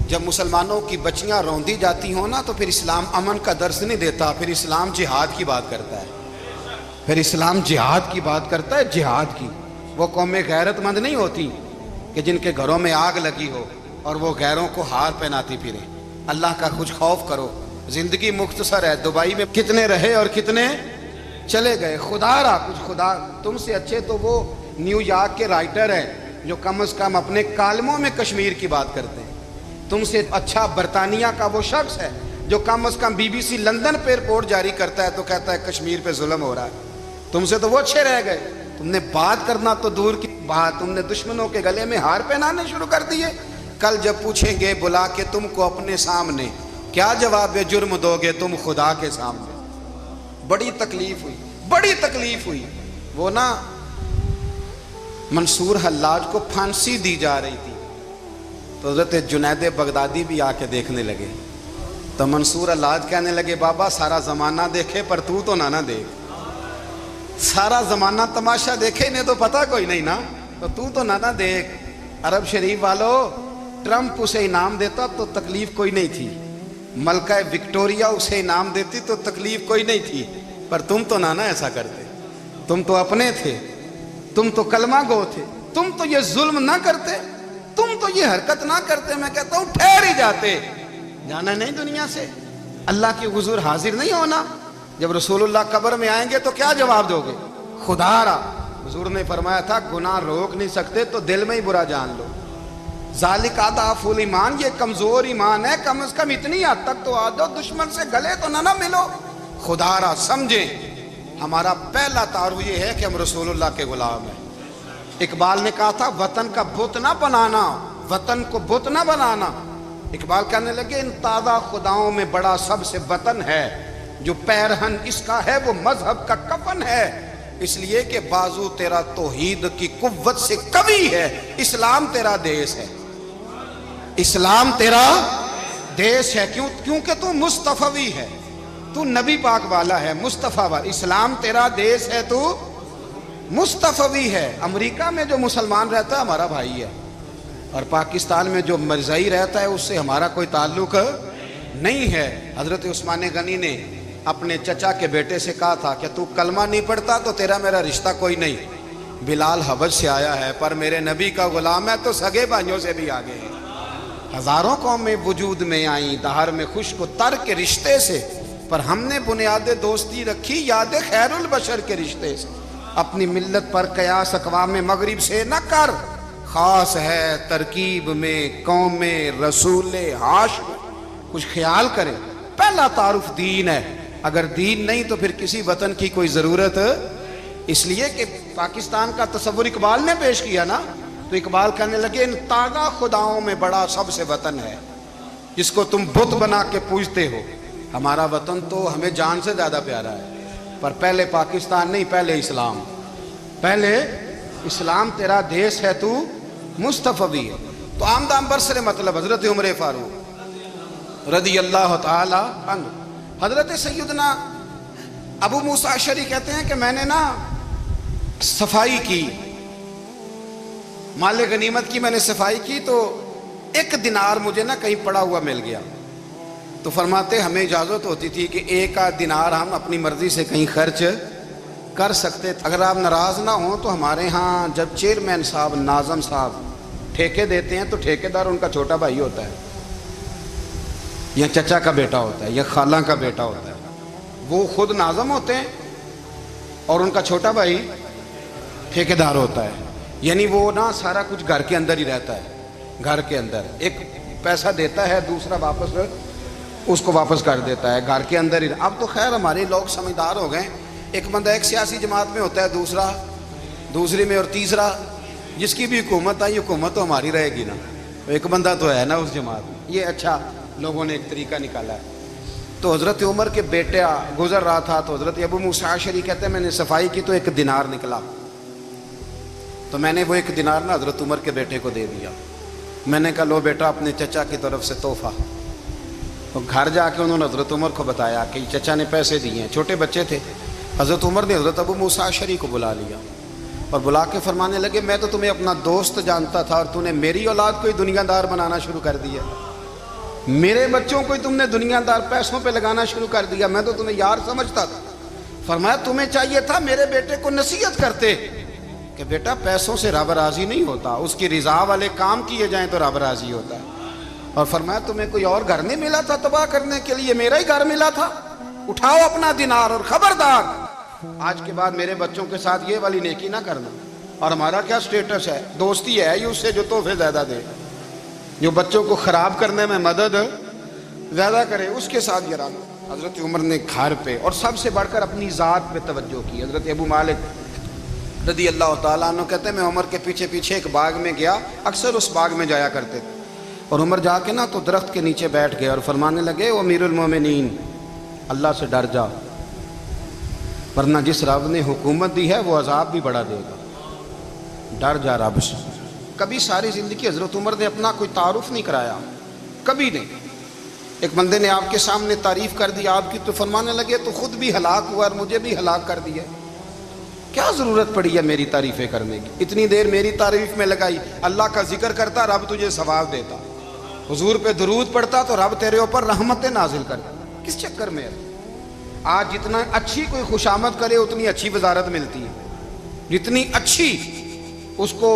جب مسلمانوں کی بچیاں روندی جاتی ہوں نا تو پھر اسلام امن کا درس نہیں دیتا, پھر اسلام جہاد کی بات کرتا ہے, پھر اسلام جہاد کی بات کرتا ہے, جہاد کی. وہ قومیں غیرت مند نہیں ہوتی کہ جن کے گھروں میں آگ لگی ہو اور وہ غیروں کو ہار پہناتی پھریں. اللہ کا کچھ خوف کرو, زندگی مختصر ہے. دبئی میں کتنے رہے اور کتنے چلے گئے, خدا را کچھ خدا. تم سے اچھے تو وہ نیو یارک کے رائٹر ہیں جو کم از کم اپنے کالموں میں کشمیر کی بات کرتے ہیں. تم سے اچھا برطانیہ کا وہ شخص ہے جو کم از کم BBC لندن پہ رپورٹ جاری کرتا ہے تو کہتا ہے کشمیر پہ ظلم ہو رہا ہے. تم سے تو وہ اچھے رہ گئے. تم نے بات کرنا تو دور کی بات, تم نے دشمنوں کے گلے میں ہار پہنانے شروع کر دیے. کل جب پوچھیں گے بلا کے تم کو اپنے سامنے, کیا جواب جرم دو گے تم خدا کے سامنے؟ بڑی تکلیف ہوئی, بڑی تکلیف ہوئی. وہ نا منصور حلاج کو پھانسی دی جا رہی تھی تو حضرت جنید بغدادی بھی آ کے دیکھنے لگے. تو منصور حلاج کہنے لگے بابا سارا زمانہ دیکھے پر تو نہ دیکھ, سارا زمانہ تماشا دیکھے انہیں تو پتہ کوئی نہیں نا, تو نہ دیکھ. عرب شریف والو, ٹرمپ اسے انعام دیتا تو تکلیف کوئی نہیں تھی, ملکہ وکٹوریا اسے انعام دیتی تو تکلیف کوئی نہیں تھی, پر تم تو نہ ایسا کرتے. تم تو اپنے تھے, تم تو کلمہ گو تھے, تم تو یہ ظلم نہ کرتے, تم تو یہ حرکت نہ کرتے. میں کہتا ہوں ٹھہر ہی جاتے, جانا نہیں دنیا سے, اللہ کے حضور حاضر نہیں ہونا. جب رسول اللہ قبر میں آئیں گے تو کیا جواب دو گے؟ خدا را حضور نے فرمایا تھا گناہ روک نہیں سکتے تو دل میں ہی برا جان لو. ذالک اضعف الایمان، یہ کمزور ایمان ہے. کم از کم اتنی حد تک تو آ جاؤ، دشمن سے گلے تو نہ ملو. خدا را سمجھیں، ہمارا پہلا تعارف یہ ہے کہ ہم رسول اللہ کے غلام ہیں. اقبال نے کہا تھا وطن کا بت نہ بنانا، وطن کو بت نہ بنانا. اقبال کہنے لگے ان تازہ خداؤں میں بڑا سب سے وطن ہے، جو پیرہن اس کا ہے وہ مذہب کا کفن ہے. اس لیے کہ بازو تیرا توحید کی قوت سے قوی ہے. اسلام تیرا دیس ہے، اسلام تیرا دیس ہے. کیونکہ تو مصطفی ہے، تو نبی پاک والا ہے، مصطفیٰ والا. اسلام تیرا دیس ہے، تو مصطفی ہے. امریکہ میں جو مسلمان رہتا ہے ہمارا بھائی ہے، اور پاکستان میں جو مرزائی رہتا ہے اس سے ہمارا کوئی تعلق نہیں ہے. حضرت عثمان غنی نے اپنے چچا کے بیٹے سے کہا تھا کہ تو کلمہ نہیں پڑھتا تو تیرا میرا رشتہ کوئی نہیں. بلال حبش سے آیا ہے پر میرے نبی کا غلام ہے تو سگے بھائیوں سے بھی آگے ہے. ہزاروں قومیں وجود میں آئیں دہر میں خشک و تر کے رشتے سے، پر ہم نے بنیاد دوستی رکھی یاد خیر البشر کے رشتے سے. اپنی ملت پر قیاس اقوام مغرب سے نہ کر، خاص ہے ترکیب میں قوم رسول ہاشم. کچھ خیال کرے. پہلا تعارف دین ہے، اگر دین نہیں تو پھر کسی وطن کی کوئی ضرورت. اس لیے کہ پاکستان کا تصور اقبال نے پیش کیا نا، تو اقبال کہنے لگے ان تازہ خداؤں میں بڑا سب سے وطن ہے جس کو تم بت بنا کے پوجتے ہو. ہمارا وطن تو ہمیں جان سے زیادہ پیارا ہے، پر پہلے پاکستان نہیں، پہلے اسلام. پہلے اسلام تیرا دیس ہے، تو مصطفی ہے. تو آمدام برسر مطلب حضرت عمر فاروق رضی اللہ تعالی عنہ. حضرت سیدنا ابو موسیٰ اشعری کہتے ہیں کہ میں نے نا صفائی کی، مال غنیمت کی میں نے صفائی کی، تو ایک دینار مجھے نا کہیں پڑا ہوا مل گیا. تو فرماتے ہمیں اجازت ہوتی تھی کہ ایک آدھ دینار ہم اپنی مرضی سے کہیں خرچ کر سکتے. اگر آپ ناراض نہ ہوں تو ہمارے ہاں جب چیئرمین صاحب ناظم صاحب ٹھیکے دیتے ہیں تو ٹھیکیدار ان کا چھوٹا بھائی ہوتا ہے، یا چچا کا بیٹا ہوتا ہے، یا خالہ کا بیٹا ہوتا ہے. وہ خود ناظم ہوتے ہیں اور ان کا چھوٹا بھائی ٹھیکیدار ہوتا ہے. یعنی وہ نا سارا کچھ گھر کے اندر ہی رہتا ہے. گھر کے اندر ایک پیسہ دیتا ہے، دوسرا واپس اس کو واپس کر دیتا ہے. گھر کے اندر ہی. اب تو خیر ہمارے لوگ سمجھدار ہو گئے. ایک بندہ ایک سیاسی جماعت میں ہوتا ہے، دوسرا دوسری میں، اور تیسرا جس کی بھی حکومت آئی حکومت تو ہماری رہے گی نا. ایک بندہ تو ہے نا اس جماعت میں. یہ اچھا لوگوں نے ایک طریقہ نکالا ہے. تو حضرت عمر کے بیٹا گزر رہا تھا تو حضرت ابو موسیٰ اشعری کہتے ہیں میں نے صفائی کی تو ایک دینار نکلا. تو میں نے وہ ایک دینار نا حضرت عمر کے بیٹے کو دے دیا. میں نے کہا لو بیٹا اپنے چچا کی طرف سے تحفہ. تو گھر جا کے انہوں نے حضرت عمر کو بتایا کہ چچا نے پیسے دیے ہیں. چھوٹے بچے تھے. حضرت عمر نے حضرت ابو موسیٰ اشعری کو بلا لیا اور بلا کے فرمانے لگے میں تو تمہیں اپنا دوست جانتا تھا اور تو نے میری اولاد کو ہی دنیا دار بنانا شروع کر دیا. میرے بچوں کو ہی تم نے دنیا دار پیسوں پہ لگانا شروع کر دیا. میں تو تمہیں یار سمجھتا تھا. فرمایا تمہیں چاہیے تھا میرے بیٹے کو نصیحت کرتے کہ بیٹا پیسوں سے رب راضی نہیں ہوتا، اس کی رضا والے کام کیے جائیں تو رب راضی ہوتا ہے. اور فرمایا تمہیں کوئی اور گھر نہیں ملا تھا تباہ کرنے کے لیے، میرا ہی گھر ملا تھا. اٹھاؤ اپنا دینار اور خبردار آج کے بعد میرے بچوں کے ساتھ یہ والی نیکی نہ کرنا. اور ہمارا کیا سٹیٹس ہے؟ دوستی ہے یہ اس سے جو تحفے زیادہ دے، جو بچوں کو خراب کرنے میں مدد زیادہ کرے اس کے ساتھ یہ رہنا. حضرت عمر نے گھر پہ اور سب سے بڑھ کر اپنی ذات پہ توجہ کی. حضرت ابو مالک رضی اللہ تعالیٰ عنہ کہتے ہیں میں عمر کے پیچھے پیچھے ایک باغ میں گیا، اکثر اس باغ میں جایا کرتے تھے. اور عمر جا کے نا تو درخت کے نیچے بیٹھ گئے اور فرمانے لگے او امیر المومنین اللہ سے ڈر جا، ورنہ جس رب نے حکومت دی ہے وہ عذاب بھی بڑا دے گا. ڈر جا رب سے. کبھی ساری زندگی حضرت عمر نے اپنا کوئی تعارف نہیں کرایا، کبھی نہیں. ایک بندے نے آپ کے سامنے تعریف کر دی آپ کی تو فرمانے لگے تو خود بھی ہلاک ہوا اور مجھے بھی ہلاک کر دیا. کیا ضرورت پڑی ہے میری تعریفیں کرنے کی؟ اتنی دیر میری تعریف میں لگائی. اللہ کا ذکر کرتا رب تجھے ثواب دیتا، حضور پہ درود پڑھتا تو رب تیرے اوپر رحمتیں نازل کرتا. کس چکر میں ہے؟ آج جتنا اچھی کوئی خوشامد کرے اتنی اچھی وزارت ملتی ہے، جتنی اچھی اس کو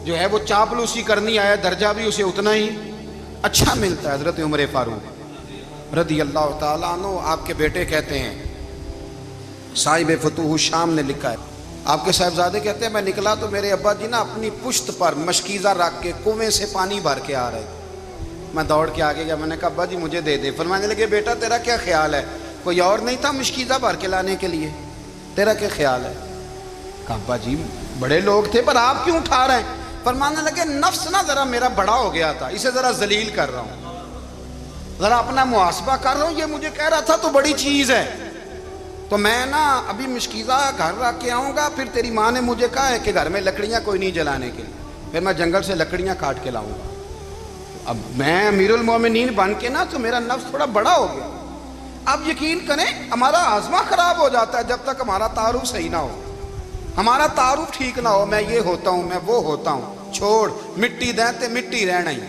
جو ہے وہ چاپلوسی کرنی آئے درجہ بھی اسے اتنا ہی اچھا ملتا ہے. حضرت عمر فاروق رضی اللہ تعالیٰ عنہ آپ کے بیٹے کہتے ہیں، صاحب فتوح الشام نے لکھا ہے آپ کے صاحبزادے کہتے ہیں میں نکلا تو میرے ابا جی نا اپنی پشت پر مشکیزہ رکھ کے کنویں سے پانی بھر کے آ رہے. میں دوڑ کے آگے گیا, میں نے کہا ابا جی مجھے دے دے. فرمانے لگے بیٹا تیرا کیا خیال ہے, کوئی اور نہیں تھا مشکیزہ بھر کے لانے کے لیے, تیرا کیا خیال ہے؟ کہا ابا جی بڑے لوگ تھے پر آپ کیوں اٹھا رہے ہیں؟ فرمانے لگے نفس نا ذرا میرا بڑا ہو گیا تھا, اسے ذرا ذلیل کر رہا ہوں, ذرا اپنا محاسبہ کر رہا ہوں. یہ مجھے کہہ رہا تھا تو بڑی چیز ہے, تو میں نا ابھی مشکیزہ گھر رکھ کے آؤں گا, پھر تیری ماں نے مجھے کہا ہے کہ گھر میں لکڑیاں کوئی نہیں جلانے کے لیے, پھر میں جنگل سے لکڑیاں کاٹ کے لاؤں گا. اب میں امیر المومنین بن کے نا تو میرا نفس تھوڑا بڑا ہو گیا. اب یقین کریں ہمارا آزما خراب ہو جاتا ہے جب تک ہمارا تعارف صحیح نہ ہو, ہمارا تعارف ٹھیک نہ ہو. میں یہ ہوتا ہوں, میں وہ ہوتا ہوں, چھوڑ مٹی دیں تے مٹی رہنا ہی,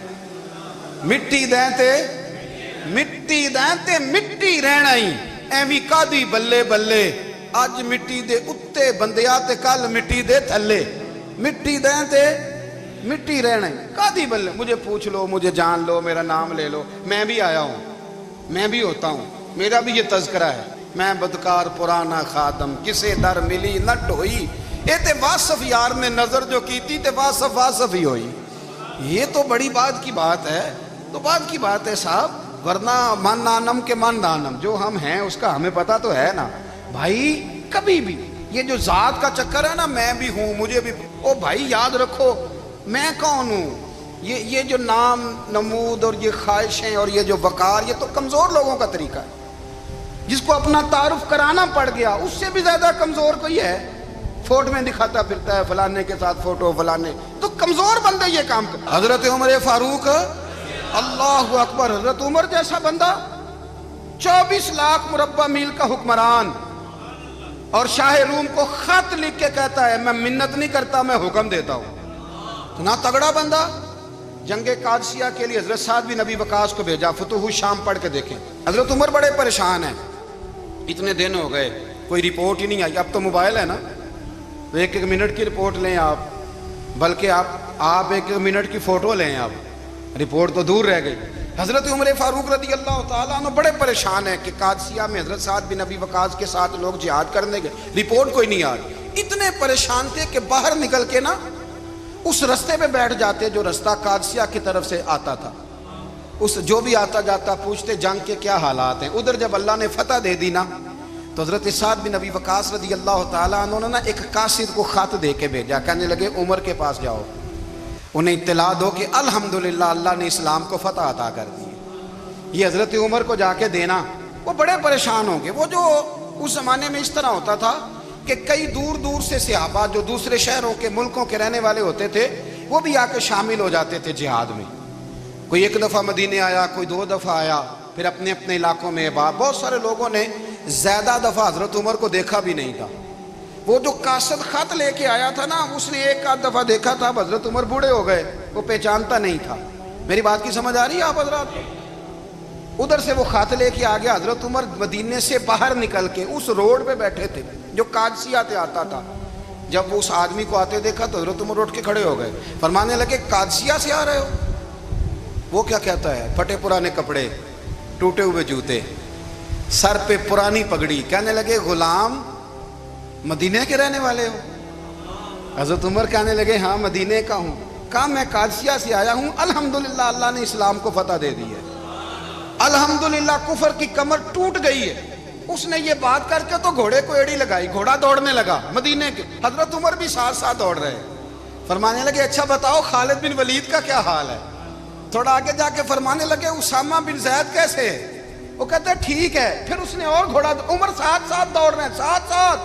مٹی دیں تے مٹی دیں تے مٹی رہنا ہی. ایویں کادی بلے بلے, اج مٹی دے اتے بندیا تے کل مٹی دے تھلے, مٹی دیں تے مٹی رہنا ہی. کادی بلے, مجھے پوچھ لو, مجھے جان لو, میرا نام لے لو, میں بھی آیا ہوں, میں بھی ہوتا ہوں, میرا بھی یہ تذکرہ ہے. میں بدکار پرانا خادم, کسے در ملی نہ ڈھوئی, اے تے واصف یار نے نظر جو کی تھی تے واصف واصف ہی ہوئی. یہ تو بڑی بات کی بات ہے, تو بات کی بات ہے صاحب, ورنہ من نانم کے من نانم, جو ہم ہیں اس کا ہمیں پتہ تو ہے نا بھائی. کبھی بھی یہ جو ذات کا چکر ہے نا, میں بھی ہوں, مجھے بھی, او بھائی یاد رکھو میں کون ہوں. یہ جو نام نمود اور یہ خواہشیں اور یہ جو وقار, یہ تو کمزور لوگوں کا طریقہ ہے. جس کو اپنا تعارف کرانا پڑ گیا, اس سے بھی زیادہ کمزور کوئی ہے. فوٹو میں دکھاتا پھرتا ہے فلانے کے ساتھ فوٹو, فلانے, تو کمزور بندے یہ کام کرتا. حضرت عمر فاروق, اللہ اکبر, حضرت عمر جیسا بندہ, 24 لاکھ مربع میل کا حکمران, اور شاہ روم کو خط لکھ کے کہتا ہے میں منت نہیں کرتا, میں حکم دیتا ہوں. اتنا تگڑا بندہ. جنگ قادسیہ کے لیے حضرت سعد بن ابی وقاص کو بھیجا, فتوح الشام پڑھ کے دیکھیں. حضرت عمر بڑے پریشان ہیں, اتنے دن ہو گئے کوئی رپورٹ ہی نہیں آئی. اب تو موبائل ہے نا, تو ایک ایک منٹ کی رپورٹ لیں آپ, بلکہ آپ ایک ایک منٹ کی فوٹو لیں, آپ رپورٹ تو دور رہ گئی. حضرت عمر فاروق رضی اللہ تعالیٰ عنہ بڑے پریشان ہیں کہ قادسیہ میں حضرت سعد بن ابی وقاص کے ساتھ لوگ جہاد کرنے گئے, رپورٹ کوئی نہیں آ رہی. اتنے پریشان تھے کہ باہر نکل کے نا اس رستے پہ بیٹھ جاتے جو رستہ قادسیہ کی طرف سے آتا تھا. اس جو بھی آتا جاتا پوچھتے جنگ کے کیا حالات ہیں. ادھر جب اللہ نے فتح دے دی نا, تو حضرت سعد بن ابی وقاص رضی اللہ تعالیٰ عنہ نے نا ایک قاصد کو خط دے کے بھیجا, کہنے لگے عمر کے پاس جاؤ, انہیں اطلاع دو کہ الحمدللہ اللہ نے اسلام کو فتح عطا کر دی. یہ حضرت عمر کو جا کے دینا. وہ بڑے پریشان ہوں گے. وہ جو اس زمانے میں اس طرح ہوتا تھا کہ کئی دور دور سے صحابہ جو دوسرے شہروں کے ملکوں کے رہنے والے ہوتے تھے, وہ بھی آ کے شامل ہو جاتے تھے جہاد میں. کوئی ایک دفعہ مدینے آیا, کوئی 2 دفعہ آیا, پھر اپنے اپنے علاقوں میں. بہت سارے لوگوں نے زیادہ دفعہ حضرت عمر کو دیکھا بھی نہیں تھا. وہ جو قاصد خط لے کے آیا تھا نا, اس نے 1 دفعہ دیکھا تھا. حضرت عمر بوڑھے ہو گئے, وہ پہچانتا نہیں تھا. میری بات کی سمجھ آ رہی ہے آپ حضرات؟ ادھر سے وہ خط لے کے آ گیا. حضرت عمر مدینے سے باہر نکل کے اس روڈ پہ بیٹھے تھے جو قادسیہ سے آتا تھا. جب وہ اس آدمی کو آتے دیکھا تو حضرت عمر اٹھ کے کھڑے ہو گئے, فرمانے لگے قادسیہ سے آ رہے ہو؟ وہ کیا کہتا ہے, پھٹے پرانے کپڑے, ٹوٹے ہوئے جوتے, سر پہ پرانی پگڑی. کہنے لگے غلام مدینے کے رہنے والے ہو؟ حضرت عمر کہنے لگے ہاں مدینے کا ہوں. کہا میں قادسیہ سے آیا ہوں, الحمدللہ اللہ نے اسلام کو فتح دے دی ہے, الحمدللہ کفر کی کمر ٹوٹ گئی ہے. اس نے یہ بات کر کے تو گھوڑے کو ایڑی لگائی, گھوڑا دوڑنے لگا مدینے کے. حضرت عمر بھی ساتھ ساتھ دوڑ رہے. فرمانے لگے اچھا بتاؤ خالد بن ولید کا کیا حال ہے؟ تھوڑا آگے جا کے فرمانے لگے اسامہ بن زید کیسے ہے؟ وہ کہتے ہیں ٹھیک ہے. پھر اس نے اور گھوڑا, عمر ساتھ ساتھ دوڑ رہے ہیں, ساتھ ساتھ.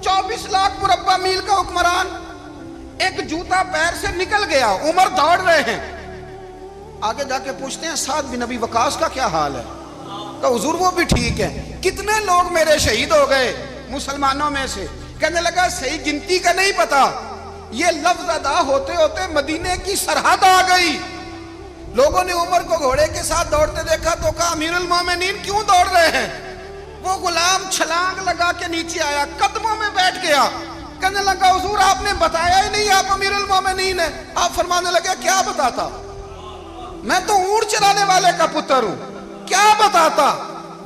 24 لاکھ مربع میل کا حکمران, ایک جوتا پیر سے نکل گیا, عمر دوڑ رہے ہیں. آگے جا کے پوچھتے ہیں سعد بن ابی وقاص کا کیا حال ہے؟ کہ حضور وہ بھی ٹھیک ہے. کتنے لوگ میرے شہید ہو گئے مسلمانوں میں سے؟ کہنے لگا صحیح گنتی کا نہیں پتا, یہ لفظ ادا ہوتے ہوتے مدینے کی سرحد آ گئی. لوگوں نے عمر کو گھوڑے کے ساتھ دوڑتے دیکھا تو کہا امیر المومنین کیوں دوڑ رہے ہیں؟ وہ غلام چھلانگ لگا کے نیچے آیا, قدموں میں بیٹھ گیا. کہنے لگا حضور آپ نے بتایا ہی نہیں آپ امیر المومنین ہیں. آپ فرمانے لگے کیا بتاتا, میں تو اونٹ چلانے والے کا پتر ہوں, کیا بتاتا؟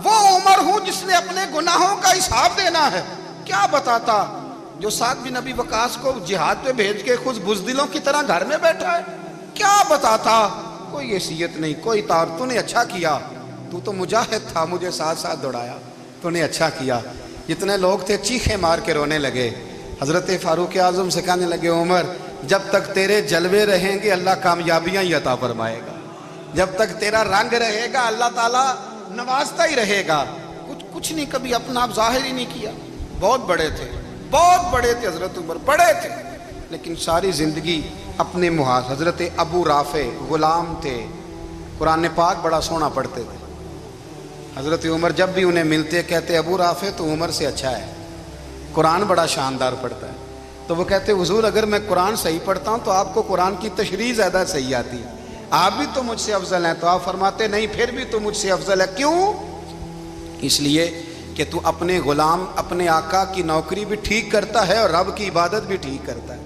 وہ عمر ہوں جس نے اپنے گناہوں کا حساب دینا ہے, کیا بتاتا؟ جو ساتھ بھی نبی وقاص کو جہاد پہ بھیج کے خود بزدلوں کی طرح گھر میں بیٹھا ہے، کیا بتاتا؟ کوئی حیثیت نہیں، کوئی تار، تو نے اچھا کیا، تو مجاہد تھا، مجھے ساتھ ساتھ دوڑایا، تو نے اچھا کیا۔ جتنے لوگ تھے چیخیں مار کے رونے لگے۔ حضرت فاروق اعظم سے کہنے لگے عمر جب تک تیرے جلوے رہیں گے اللہ کامیابیاں ہی عطا فرمائے گا، جب تک تیرا رنگ رہے گا اللہ تعالیٰ نوازتا ہی رہے گا۔ کچھ نہیں، کبھی اپنا آپ ظاہر ہی نہیں کیا۔ بہت بڑے تھے، بہت بڑے تھے حضرت عمر، بڑے تھے، لیکن ساری زندگی اپنے محاذ۔ حضرت ابو رافع غلام تھے، قرآن پاک بڑا سونا پڑھتے تھے۔ حضرت عمر جب بھی انہیں ملتے کہتے ابو رافع تو عمر سے اچھا ہے، قرآن بڑا شاندار پڑھتا ہے۔ تو وہ کہتے حضور اگر میں قرآن صحیح پڑھتا ہوں تو آپ کو قرآن کی تشریح زیادہ صحیح آتی ہے، آپ بھی تو مجھ سے افضل ہیں۔ تو آپ فرماتے نہیں، پھر بھی تو مجھ سے افضل ہے۔ کیوں؟ اس لیے کہ تو اپنے غلام، اپنے آقا کی نوکری بھی ٹھیک کرتا ہے اور رب کی عبادت بھی ٹھیک کرتا ہے،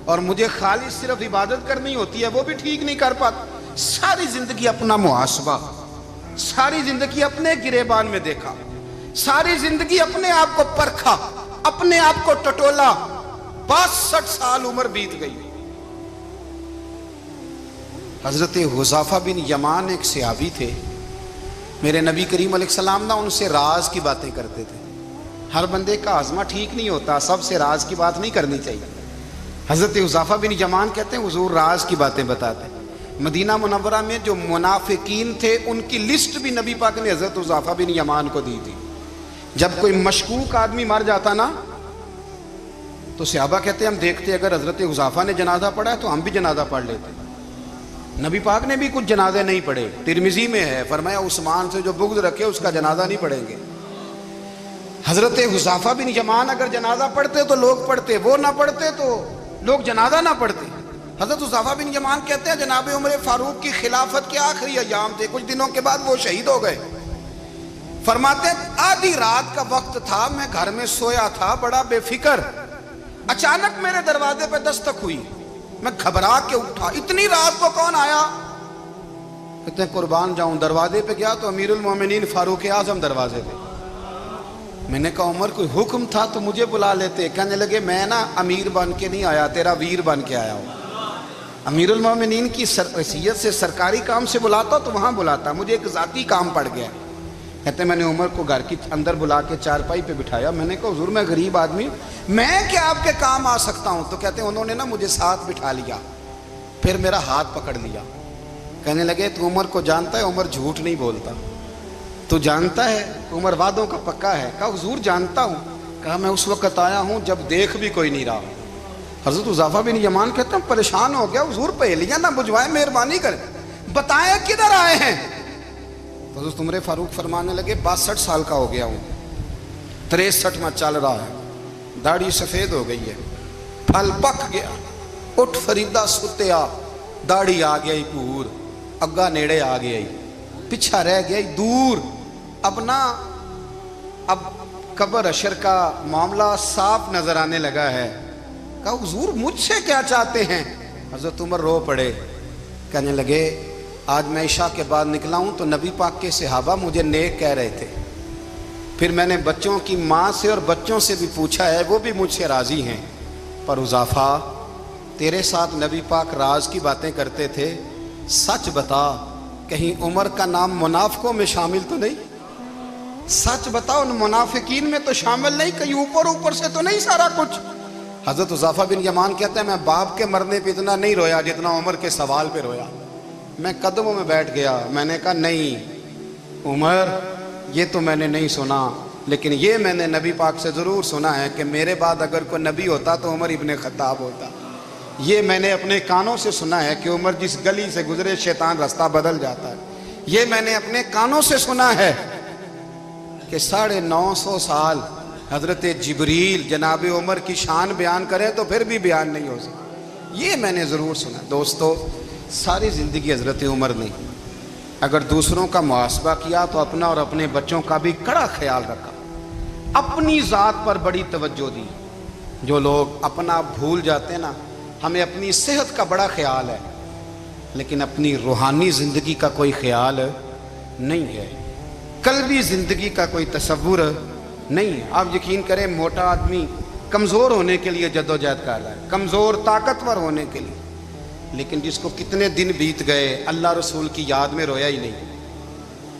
اور مجھے خالص صرف عبادت کرنی ہوتی ہے، وہ بھی ٹھیک نہیں کر پاتا۔ ساری زندگی اپنا محاسبہ، ساری زندگی اپنے گریبان میں دیکھا، ساری زندگی اپنے آپ کو پرکھا، اپنے آپ کو ٹٹولا۔ 62 سال عمر بیت گئی۔ حضرت حذیفہ بن یمان ایک صحابی تھے، میرے نبی کریم علیہ السلام نہ ان سے راز کی باتیں کرتے تھے۔ ہر بندے کا ہاضمہ ٹھیک نہیں ہوتا، سب سے راز کی بات نہیں کرنی چاہیے۔ حضرت حذیفہ بن یمان کہتے ہیں حضور راز کی باتیں بتاتے۔ مدینہ منورہ میں جو منافقین تھے ان کی لسٹ بھی نبی پاک نے حضرت حذیفہ بن یمان کو دی تھی۔ جب کوئی مشکوک آدمی مر جاتا نا تو صحابہ کہتے ہیں ہم دیکھتے اگر حضرت حذیفہ نے جنازہ پڑھا ہے تو ہم بھی جنازہ پڑھ لیتے۔ نبی پاک نے بھی کچھ جنازے نہیں پڑھے، ترمذی میں ہے، فرمایا عثمان سے جو بغض رکھے اس کا جنازہ نہیں پڑھیں گے۔ حضرت حذیفہ بن یمان اگر جنازہ پڑھتے تو لوگ پڑھتے، وہ نہ پڑھتے تو لوگ جنازہ نہ پڑھتے۔ حضرت حذیفہ بن یمان کہتے ہیں جناب عمر فاروق کی خلافت کے آخری ایام تھے، کچھ دنوں کے بعد وہ شہید ہو گئے۔ فرماتے آدھی رات کا وقت تھا، میں گھر میں سویا تھا بڑا بے فکر، اچانک میرے دروازے پہ دستک ہوئی، میں گھبرا کے اٹھا، اتنی رات کو کون آیا؟ کہتے ہیں قربان جاؤں، دروازے پہ گیا تو امیر المومنین فاروق اعظم دروازے پہ۔ میں نے کہا عمر کوئی حکم تھا تو مجھے بلا لیتے۔ کہنے لگے میں نا امیر بن کے نہیں آیا، تیرا ویر بن کے آیا ہوں۔ امیر المومنین کی حیثیت سے سرکاری کام سے بلاتا تو وہاں بلاتا، مجھے ایک ذاتی کام پڑ گیا۔ کہتے ہیں میں نے عمر کو گھر کی اندر بلا کے چارپائی پہ بٹھایا، میں نے کہا حضور میں غریب آدمی، میں کیا آپ کے کام آ سکتا ہوں؟ تو کہتے ہیں انہوں نے نا مجھے ساتھ بٹھا لیا، پھر میرا ہاتھ پکڑ لیا، کہنے لگے تو عمر کو جانتا ہے؟ عمر جھوٹ نہیں بولتا، تو جانتا ہے عمر وعدوں کا پکا ہے؟ کہا حضور جانتا ہوں۔ کہا میں اس وقت آیا ہوں جب دیکھ بھی کوئی نہیں رہا۔ حضرت حذیفہ بن یمان کہتے ہیں پریشان ہو گیا، حضور پہلیاں نہ بجھوائے، مہربانی کریں بتائیں کدھر آئے ہیں؟ حضرت عمر فاروق فرمانے لگے 62 سال کا ہو گیا ہوں، 63 میں چل رہا ہے، داڑھی سفید ہو گئی ہے، پھل پک گیا، اٹھ فریدہ ستیا، داڑھی آ گئی پور، اگا نیڑے آ گئی، پچھا رہ گئی دور، اب قبر اشر کا معاملہ صاف نظر آنے لگا ہے۔ کہا حضور مجھ سے کیا چاہتے ہیں؟ حضرت عمر رو پڑے، کہنے لگے آج میں عشاء کے بعد نکلا ہوں تو نبی پاک کے صحابہ مجھے نیک کہہ رہے تھے، پھر میں نے بچوں کی ماں سے اور بچوں سے بھی پوچھا ہے، وہ بھی مجھ سے راضی ہیں، پر حذیفہ تیرے ساتھ نبی پاک راز کی باتیں کرتے تھے، سچ بتا کہیں عمر کا نام منافقوں میں شامل تو نہیں؟ سچ بتا ان منافقین میں تو شامل نہیں، کہیں اوپر سے تو نہیں سارا کچھ؟ حضرت حذیفہ بن یمان کہتے ہیں میں باپ کے مرنے پہ اتنا نہیں رویا جتنا عمر کے سوال پہ رویا۔ میں قدموں میں بیٹھ گیا، میں نے کہا نہیں عمر یہ تو میں نے نہیں سنا، لیکن یہ میں نے نبی پاک سے ضرور سنا ہے کہ میرے بعد اگر کوئی نبی ہوتا تو عمر ابن خطاب ہوتا۔ یہ میں نے اپنے کانوں سے سنا ہے کہ عمر جس گلی سے گزرے شیطان رستہ بدل جاتا ہے۔ یہ میں نے اپنے کانوں سے سنا ہے کہ 950 سال حضرت جبریل جناب عمر کی شان بیان کرے تو پھر بھی بیان نہیں ہو سکتا، یہ میں نے ضرور سنا۔ دوستو ساری زندگی حضرت عمر نے اگر دوسروں کا محاسبہ کیا تو اپنا اور اپنے بچوں کا بھی کڑا خیال رکھا، اپنی ذات پر بڑی توجہ دی۔ جو لوگ اپنا بھول جاتے ہیں نا، ہمیں اپنی صحت کا بڑا خیال ہے لیکن اپنی روحانی زندگی کا کوئی خیال نہیں ہے، قلبی زندگی کا کوئی تصور نہیں ہے۔ آپ یقین کریں موٹا آدمی کمزور ہونے کے لیے جدوجہد کر رہا ہے، کمزور طاقتور ہونے کے لیے، لیکن جس کو کتنے دن بیت گئے اللہ رسول کی یاد میں رویا ہی نہیں،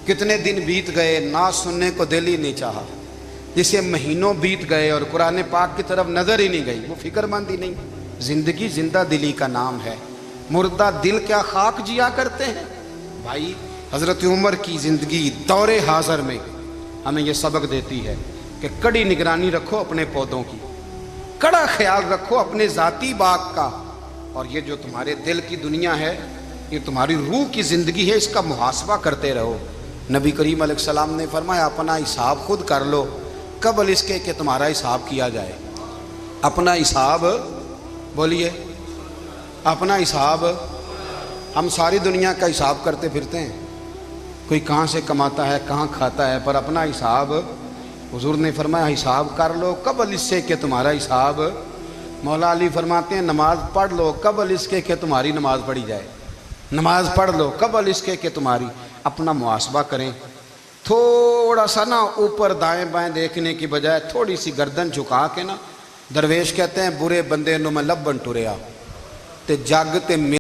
کتنے دن بیت گئے نہ سننے کو دل ہی نہیں چاہا، جسے مہینوں بیت گئے اور قرآن پاک کی طرف نظر ہی نہیں گئی، وہ فکر مند ہی نہیں۔ زندگی زندہ دلی کا نام ہے، مردہ دل کیا خاک جیا کرتے ہیں۔ بھائی حضرت عمر کی زندگی دور حاضر میں ہمیں یہ سبق دیتی ہے کہ کڑی نگرانی رکھو اپنے پودوں کی، کڑا خیال رکھو اپنے ذاتی باغ کا، اور یہ جو تمہارے دل کی دنیا ہے، یہ تمہاری روح کی زندگی ہے، اس کا محاسبہ کرتے رہو۔ نبی کریم علیہ السلام نے فرمایا اپنا حساب خود کر لو قبل اس کے کہ تمہارا حساب کیا جائے۔ اپنا حساب بولیے، اپنا حساب۔ ہم ساری دنیا کا حساب کرتے پھرتے ہیں، کوئی کہاں سے کماتا ہے کہاں کھاتا ہے، پر اپنا حساب حضور نے فرمایا حساب کر لو قبل اس سے کہ تمہارا حساب۔ مولا علی فرماتے ہیں نماز پڑھ لو قبل اس کے کہ تمہاری نماز پڑھی جائے، نماز پڑھ لو قبل اس کے کہ تمہاری۔ اپنا محاسبہ کریں، تھوڑا سا نا اوپر دائیں بائیں دیکھنے کی بجائے تھوڑی سی گردن جھکا کے نا، درویش کہتے ہیں برے بندے نو میں لبن ٹریا تے جگ تے